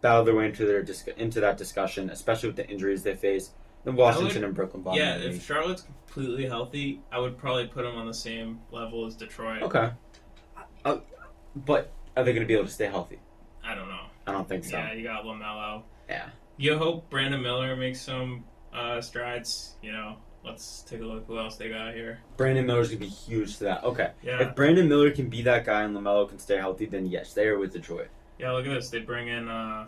battle their way into that discussion, especially with the injuries they face. Then Washington and Brooklyn.
Yeah, if Charlotte's completely healthy, I would probably put them on the same level as Detroit.
Okay. But are they going to be able to stay healthy?
I don't know.
I don't think so.
Yeah, you got LaMelo.
Yeah.
You hope Brandon Miller makes some strides. Let's take a look who else they got here.
Brandon Miller's going to be huge to that. Okay.
Yeah.
If Brandon Miller can be that guy and LaMelo can stay healthy, then yes, they are with Detroit.
Yeah, look at this. They bring in, guy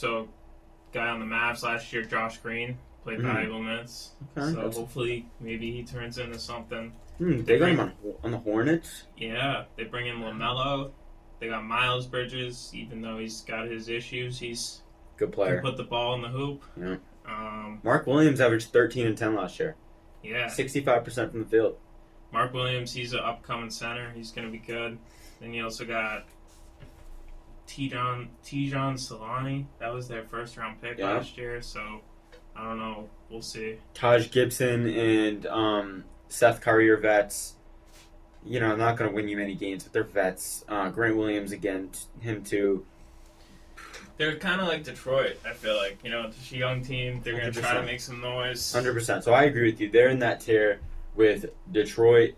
on the Mavs last year, Josh Green, played valuable minutes.
Okay.
So hopefully, maybe he turns into something.
They got him on the Hornets?
Yeah. They bring in LaMelo. They got Miles Bridges, even though he's got his issues. He's
good player.
Can put the ball in the hoop.
Yeah. Mark Williams averaged 13 and 10 last year.
Yeah.
65% from the field.
Mark Williams, he's an upcoming center. He's going to be good. Then you also got Tijon Solani. That was their first round pick last year, so I don't know. We'll see.
Taj Gibson and Seth Curry are vets. Not going to win you many games, but they're vets. Grant Williams, again, him too.
They're kind of like Detroit, I feel like. It's a young team. They're going to try to make some noise.
100%. So I agree with you. They're in that tier with Detroit,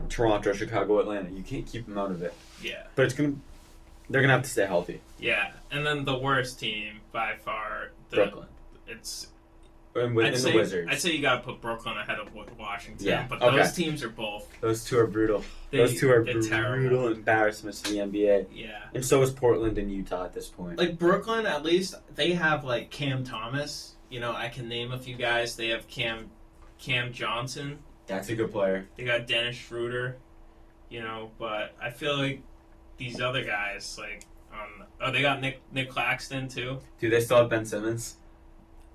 Toronto, Chicago, Atlanta. You can't keep them out of it.
Yeah.
But they're going to have to stay healthy.
Yeah. And then the worst team by far.
Brooklyn.
And
within the Wizards.
I'd say you got to put Brooklyn ahead of Washington.
Yeah.
But those teams are both.
Those two are brutal. Those two are brutal
terrible.
Embarrassments to the NBA.
Yeah.
And so is Portland and Utah at this point.
Like Brooklyn, at least, they have like Cam Thomas. I can name a few guys. They have Cam Johnson.
That's a good player.
They got Dennis Schroeder. But I feel like these other guys, like, they got Nick Claxton too.
Do they still have Ben Simmons?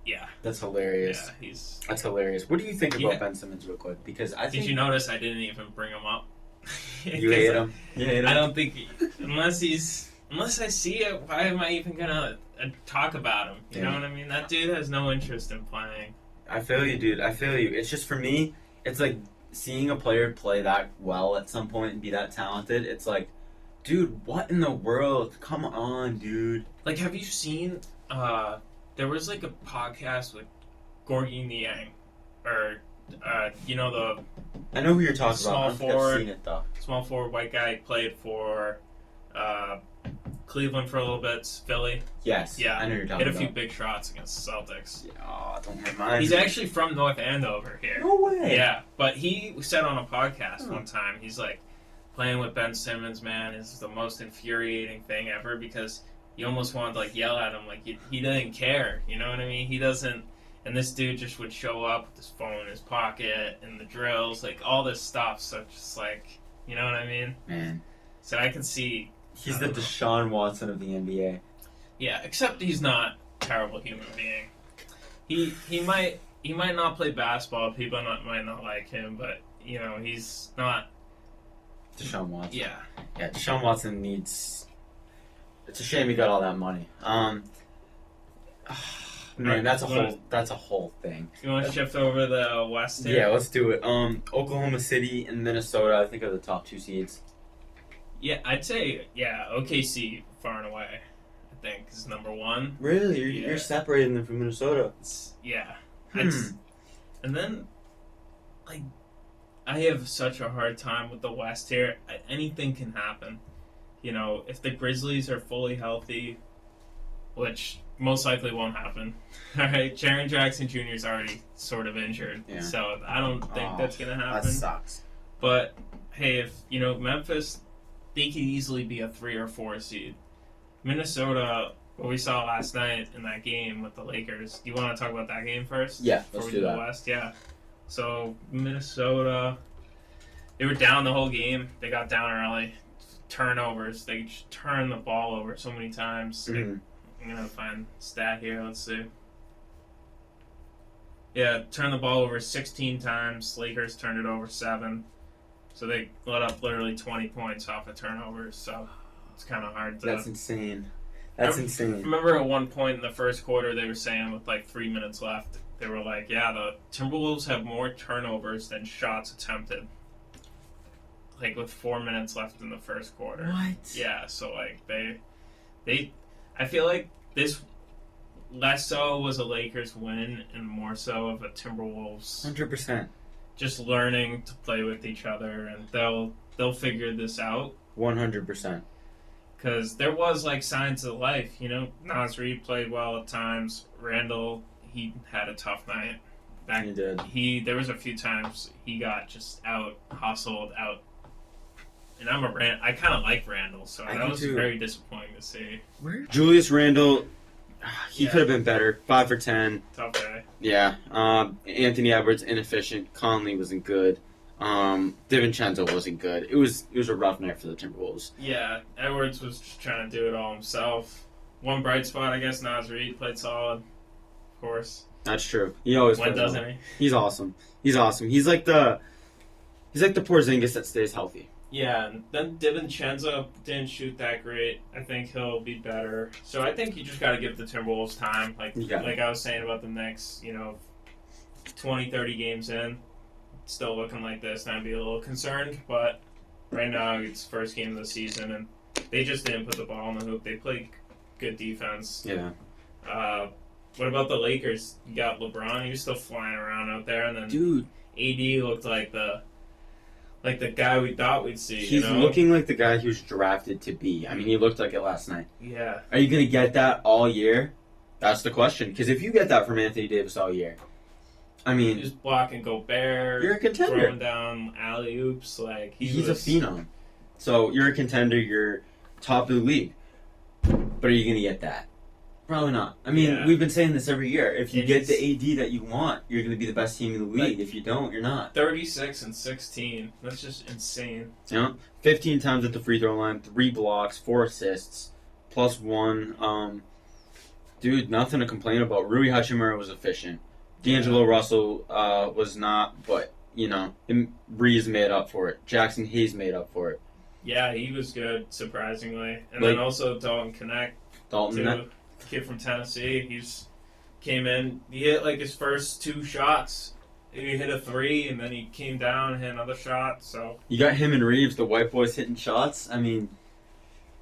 Yeah.
That's hilarious.
Yeah,
That's hilarious. What do you think about Ben Simmons, real quick? Because I think...
Did you notice I didn't even bring him up?
You hate him?
I don't think... Unless I see it, why am I even going to talk about him? You know what I mean? That dude has no interest in playing.
I feel you, dude. I feel you. It's just, for me, it's like seeing a player play that well at some point and be that talented. It's like, dude, what in the world? Come on, dude.
Like, have you seen... there was like a podcast with Gorgie Niang, or the
I know who you're talking
small
about.
Forward,
I've seen it though.
Small forward, white guy, played for Cleveland for a little bit, Philly.
Yes,
yeah,
I know who you're talking about.
Hit a few big shots against the Celtics.
Yeah, oh, don't hurt mine.
He's actually from North Andover here.
No way.
Yeah, but he said on a podcast one time, he's like, playing with Ben Simmons, man, is the most infuriating thing ever because you almost wanted to yell at him, he didn't care, you know what I mean? He doesn't, and this dude just would show up with his phone in his pocket and the drills, all this stuff, so just you know what I mean?
Man.
So I can see...
He's the Deshaun Watson of the NBA.
Yeah, except he's not a terrible human being. He might not play basketball, people might not like him, but, he's not...
Deshaun Watson.
Yeah.
Yeah, Deshaun Watson needs... It's a shame he got all that money. Man, that's a whole thing.
You want to shift over the West here?
Yeah, let's do it. Oklahoma City and Minnesota, I think, are the top two seeds.
Yeah, I'd say OKC far and away. I think is number one.
Really, you're separating them from Minnesota.
Yeah, and then I have such a hard time with the West here. Anything can happen. If the Grizzlies are fully healthy, which most likely won't happen. All right, Jaren Jackson Jr. is already sort of injured, so I don't think that's going to happen.
That sucks.
But, hey, if, Memphis, they could easily be a 3 or 4 seed. Minnesota, what we saw last night in that game with the Lakers, do you want to talk about that game first?
Yeah, let's do that.
The West? Yeah. So, Minnesota, they were down the whole game. They got down early. Turnovers. They just turned the ball over so many times.
Mm-hmm.
I'm going to find stat here. Let's see. Yeah, turned the ball over 16 times. Lakers turned it over 7. So they let up literally 20 points off of turnovers. So it's kind of hard to...
That's insane.
I remember at one point in the first quarter they were saying with 3 minutes left, they were like, yeah, the Timberwolves have more turnovers than shots attempted. With 4 minutes left in the first quarter.
What?
Yeah, so they I feel like this less so was a Lakers win and more so of a Timberwolves
100%.
just learning to play with each other, and they'll figure this out.
100%.
Because there was signs of life, Nas Reed played well at times. Randall, he had a tough night.
He did.
There was a few times he got just hustled out. And I kind of like Randall, so that was very disappointing to see.
Julius Randle, he could have been better. 5 for 10.
Tough guy.
Yeah. Anthony Edwards, inefficient. Conley wasn't good. DiVincenzo wasn't good. It was a rough night for the Timberwolves.
Yeah, Edwards was just trying to do it all himself. One bright spot, I guess, Nas Reed played solid, of course.
That's true. He always
when
plays
doesn't
well.
he?
He's awesome. He's like the Porzingis that stays healthy.
Yeah, and then DiVincenzo didn't shoot that great. I think he'll be better. So I think you just got to give the Timberwolves time. Like I was saying about the Knicks, 20, 30 games in, still looking like this, and I'd be a little concerned. But right now, it's first game of the season, and they just didn't put the ball in the hoop. They played good defense.
Yeah.
What about the Lakers? You got LeBron. He was still flying around out there, and then
Dude,
AD looked like the guy we thought we'd see.
he's looking like the guy he was drafted to be. I mean, he looked like it last night.
Yeah.
Are you going to get that all year? That's the question. Because if you get that from Anthony Davis all year, I mean,
He was blocking Gobert.
you're a contender.
Throwing down alley oops. Like
He's a phenom. So you're a contender. You're top of the league. But are you going to get that? Probably not. I mean, we've been saying this every year. If you get the AD that you want, you're going to be the best team in the league. If you don't, you're not.
36 and 16. That's just insane.
15 times at the free throw line, 3 blocks, 4 assists, plus 1. Dude, nothing to complain about. Rui Hachimura was efficient. D'Angelo Russell was not, but, Breeze made up for it. Jackson Hayes made up for it.
Yeah, he was good, surprisingly. And then also Dalton Connect, kid from Tennessee. He's came in. He hit his first 2 shots. He hit a 3, and then he came down and hit another shot. So
you got him and Reeves, the white boys, hitting shots. I mean,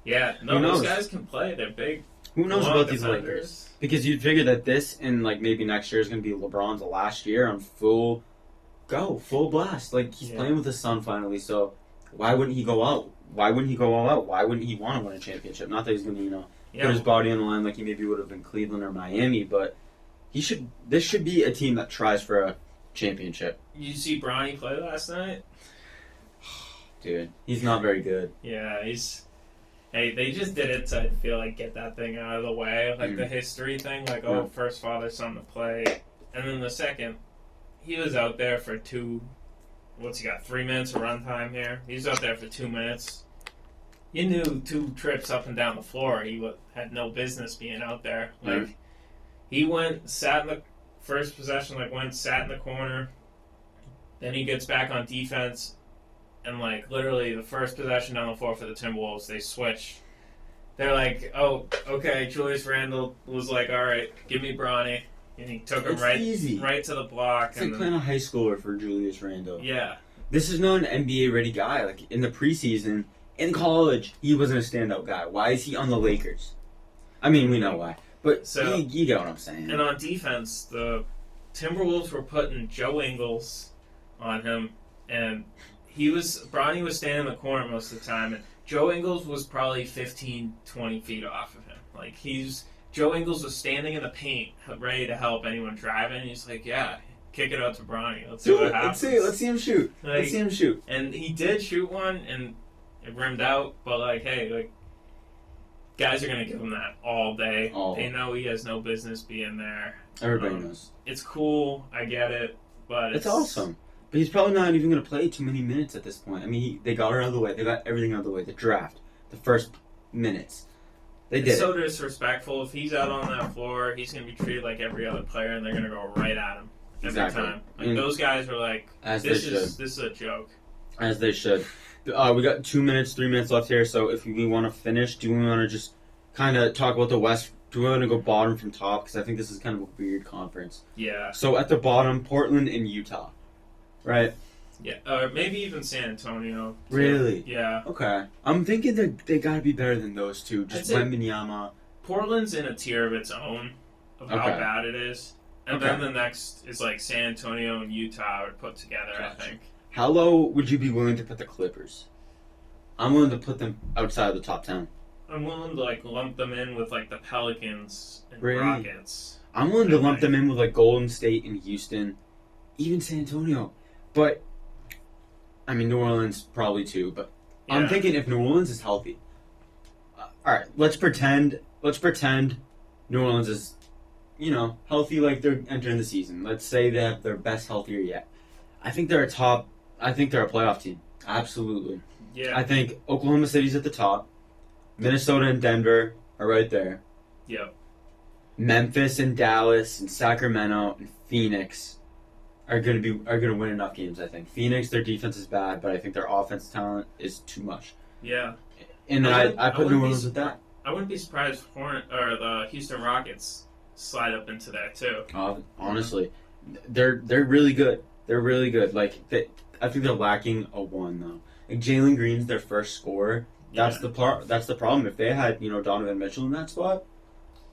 yeah, those guys can play. They're big.
Who knows about these Lakers? Because you'd figure that this and maybe next year is going to be LeBron's last year on full blast. He's playing with his son finally. So why wouldn't he go out? Why wouldn't he go all out? Why wouldn't he want to win a championship? Not that he's going to put his body on the line like he maybe would have in Cleveland or Miami, but this should be a team that tries for a championship.
You see Bronny play last night?
Dude, he's not very good.
Yeah, Hey, they just did it to, I feel get that thing out of the way. The history thing, first father, son to play. And then the second, he was out there for 3 minutes of runtime here? He was out there for 2 minutes. You knew 2 trips up and down the floor, he had no business being out there. He went, sat in the first possession, sat in the corner. Then he gets back on defense. And, literally the first possession down the floor for the Timberwolves, they switch. They're like, oh, okay, Julius Randle was like, all right, give me Bronny. And he took him right to the block.
It's playing a high schooler for Julius Randle.
Yeah.
This is not an NBA-ready guy. In the preseason, in college, he wasn't a standout guy. Why is he on the Lakers? I mean, we know why. But you get what I'm saying.
And on defense, the Timberwolves were putting Joe Ingles on him, and Bronny was standing in the corner most of the time, and Joe Ingles was probably 15, 20 feet off of him. Joe Ingles was standing in the paint, ready to help anyone driving. He's like, yeah, kick it out to Bronny. Let's see what happens.
Let's see him shoot. Let's see him shoot.
And he did shoot one, and it rimmed out, but guys are going to give him that all day. They know he has no business being there.
Everybody knows.
It's cool. I get it, but
it's awesome. But he's probably not even going to play too many minutes at this point. I mean, they got it out of the way. They got everything out of the way. The draft, the first minutes. They did.
It's so disrespectful. If he's out on that floor, he's going to be treated like every other player, and they're going to go right at him every time. Those guys are like, this is a joke.
As they should. We got 2 minutes, 3 minutes left here, so if we want to finish, do we want to just kind of talk about the West? Do we want to go bottom from top? Because I think this is kind of a weird conference.
Yeah.
So at the bottom, Portland and Utah. Right.
Yeah, or maybe even San Antonio. Too.
Really?
Yeah.
Okay. I'm thinking that they got to be better than those two. Just Wembanyama.
Portland's in a tier of its own of how bad it is. And then the next is San Antonio and Utah would put together, I think.
How low would you be willing to put the Clippers? I'm willing to put them outside of the top 10.
I'm willing to lump them in with the Pelicans and Rockets.
I'm willing to lump them in with Golden State and Houston, even San Antonio. But, I mean, New Orleans probably too, but I'm thinking if New Orleans is healthy. Alright, let's pretend New Orleans is, healthy they're entering the season. Let's say they have their best health year yet. I think they're a playoff team. Absolutely.
Yeah.
I think Oklahoma City's at the top. Minnesota and Denver are right there.
Yep.
Memphis and Dallas and Sacramento and Phoenix are gonna win enough games. I think Phoenix, their defense is bad, but I think their offense talent is too much.
Yeah.
And then I put New Orleans with that.
I wouldn't be surprised if the Houston Rockets slide up into that too.
Honestly, they're really good. They're really good. Like I think they're lacking a one though. Like Jalen Green's their first scorer. That's the problem. If they had Donovan Mitchell in that spot,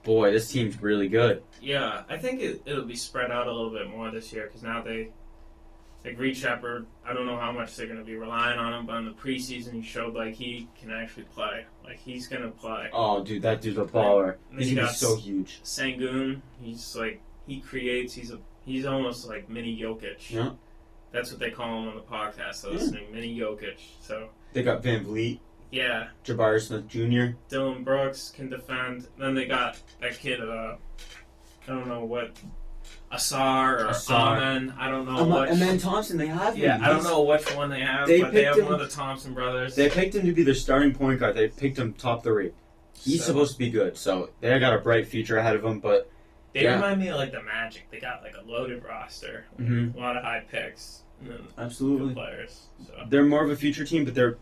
boy, this team's really good.
Yeah, I think it'll be spread out a little bit more this year because now like Reed Shepard, I don't know how much they're going to be relying on him, but in the preseason he showed like he can actually play. Like he's going to play.
Oh, dude, that dude's a baller. He's going to be so huge.
Sengun, he's like he creates. He's almost like mini Jokic.
Yeah.
That's what they call him on the podcast. So listening, mini Jokic. So
they got Van Vliet.
Yeah.
Jabari Smith Jr.
Dylan Brooks can defend. Then they got that kid. I don't know what. Asar. Amen. I don't know what.
And then Thompson, they have him.
Yeah, I don't know which one they have, but they have one of the Thompson brothers.
They picked him to be their starting point guard. They picked him top 3. He's supposed to be good, so they got a bright future ahead of them. But
they remind me of like the Magic. They got like a loaded roster, a lot of high picks, and then
absolutely
good players. So.
They're more of a future team, but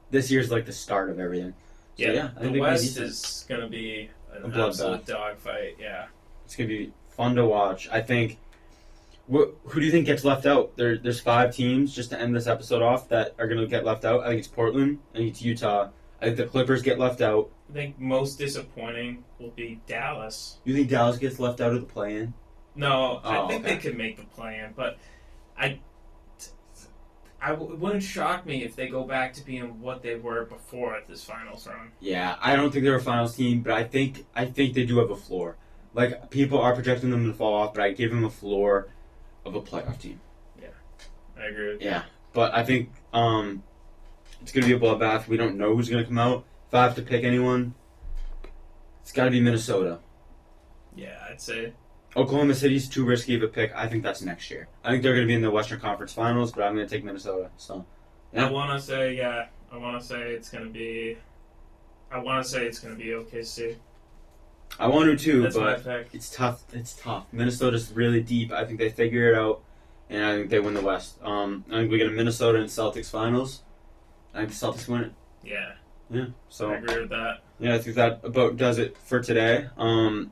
this year's like the start of everything. So,
yeah, the West is going to be an absolute dogfight. Yeah,
it's going to be fun to watch. I think. Who do you think gets left out? There's 5 teams just to end this episode off that are going to get left out. I think it's Portland. I think it's Utah. I think the Clippers get left out.
I think most disappointing will be Dallas.
You think Dallas gets left out of the play-in?
No, I think they could make the play-in, but it wouldn't shock me if they go back to being what they were before at this finals run.
Yeah, I don't think they're a finals team, but I think they do have a floor. Like, people are projecting them to fall off, but I give them a floor of a playoff team.
Yeah, I agree with
that. But I think it's going to be a bloodbath. We don't know who's going to come out. If I have to pick anyone, it's got to be Minnesota.
Yeah, I'd say.
Oklahoma City's too risky of a pick. I think that's next year. I think they're going to be in the Western Conference Finals, but I'm going to take Minnesota. So,
yeah. I want to say it's going to be OKC.
I want to too,
that's
but it's tough. It's tough. Minnesota's really deep. I think they figure it out, and I think they win the West. I think we get a Minnesota and Celtics Finals. I think the Celtics win it.
Yeah.
Yeah. So
I agree with that.
Yeah, I think that about does it for today.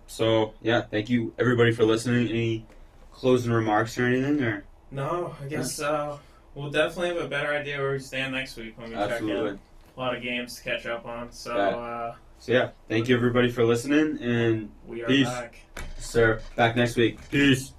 So yeah, thank you everybody for listening. Any closing remarks or anything, or?
No, I guess we'll definitely have a better idea where we stand next week when we check in. A lot of games to catch up on. So
yeah, thank you everybody for listening, and
we are
peace.
back.
Sir, back next week. Peace.